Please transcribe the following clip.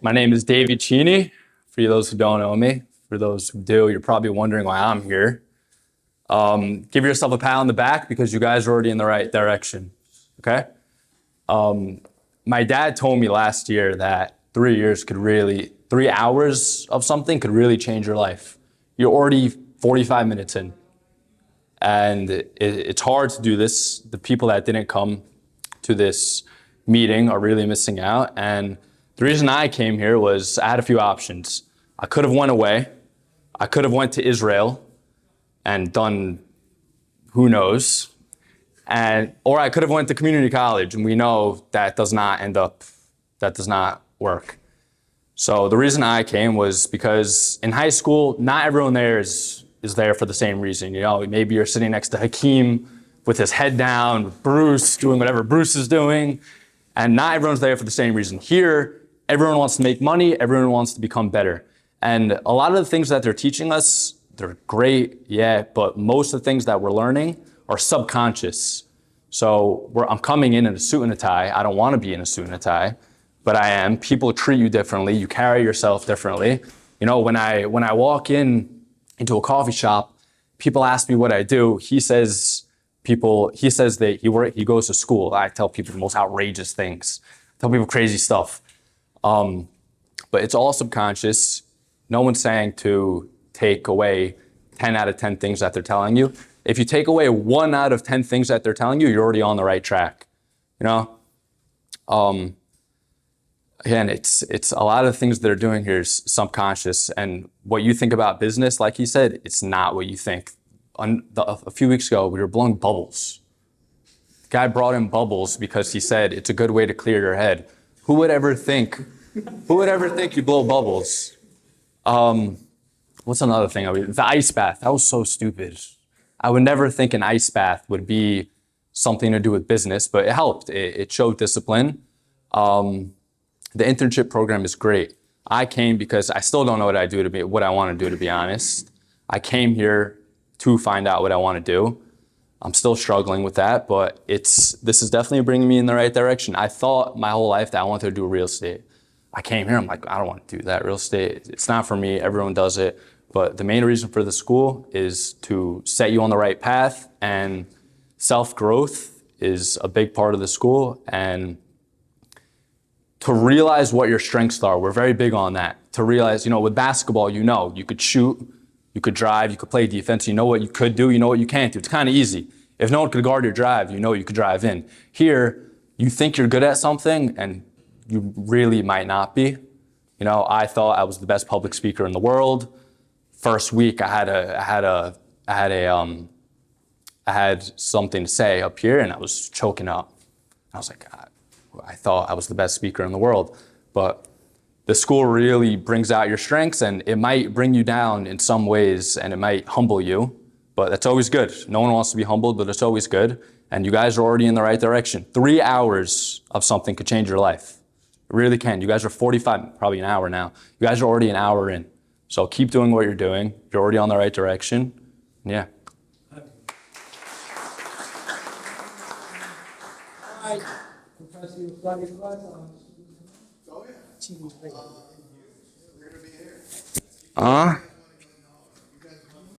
My name is David Cheny. For those who don't know me, for those who do, you're probably wondering why I'm here. Give yourself a pat on the back because you guys are already in the right direction. Okay? My dad told me last year that 3 hours of something could really change your life. You're already 45 minutes in. And it's hard to do this. The people that didn't come to this meeting are really missing out. And the reason I came here was I had a few options. I could have went away. I could have went to Israel and done who knows. Or I could have went to community college, and we know that does not work. So the reason I came was because in high school, not everyone there is there for the same reason. You know, maybe you're sitting next to Hakeem with his head down, with Bruce doing whatever Bruce is doing, and not everyone's there for the same reason. Here, everyone wants to make money, everyone wants to become better. And a lot of the things that they're teaching us, they're great, yeah, but most of the things that we're learning are subconscious. So I'm coming in a suit and a tie. I don't want to be in a suit and a tie, but I am. People treat you differently. You carry yourself differently. You know, when I walk into a coffee shop, people ask me what I do. He says that he goes to school. I tell people the most outrageous things. I tell people crazy stuff. But it's all subconscious. No one's saying to take away 10 out of 10 things that they're telling you. If you take away 1 out of 10 things that they're telling you, you're already on the right track. You know? Again, it's a lot of the things they're doing here is subconscious. And what you think about business, like he said, it's not what you think. A few weeks ago, we were blowing bubbles. The guy brought in bubbles because he said it's a good way to clear your head. Who would ever think you blow bubbles? What's another thing? The ice bath. That was so stupid. I would never think an ice bath would be something to do with business, but it helped. It showed discipline. The internship program is great. I came because I still don't know what I want to do, to be honest. I came here to find out what I want to do. I'm still struggling with that, but this is definitely bringing me in the right direction. I thought my whole life that I wanted to do real estate. I came here, I'm like, I don't want to do that. Real estate, it's not for me. Everyone does it. But the main reason for the school is to set you on the right path, and self-growth is a big part of the school. And to realize what your strengths are, we're very big on that. To realize, with basketball, you could shoot, you could drive, you could play defense, you know what you could do, you know what you can't do. It's kind of easy. If no one could guard your drive, you could drive in. Here, you think you're good at something, and you really might not be. I thought I was the best public speaker in the world. First week, I had something to say up here, and I was choking up. I was like, I thought I was the best speaker in the world. But the school really brings out your strengths, and it might bring you down in some ways, and it might humble you, but that's always good. No one wants to be humbled, but it's always good. And you guys are already in the right direction. 3 hours of something could change your life. It really can. You guys are 45, probably an hour now. You guys are already an hour in. So keep doing what you're doing. You're already on the right direction. Yeah. Professor, you've got your class on. Oh, yeah. TV. We're going to be here.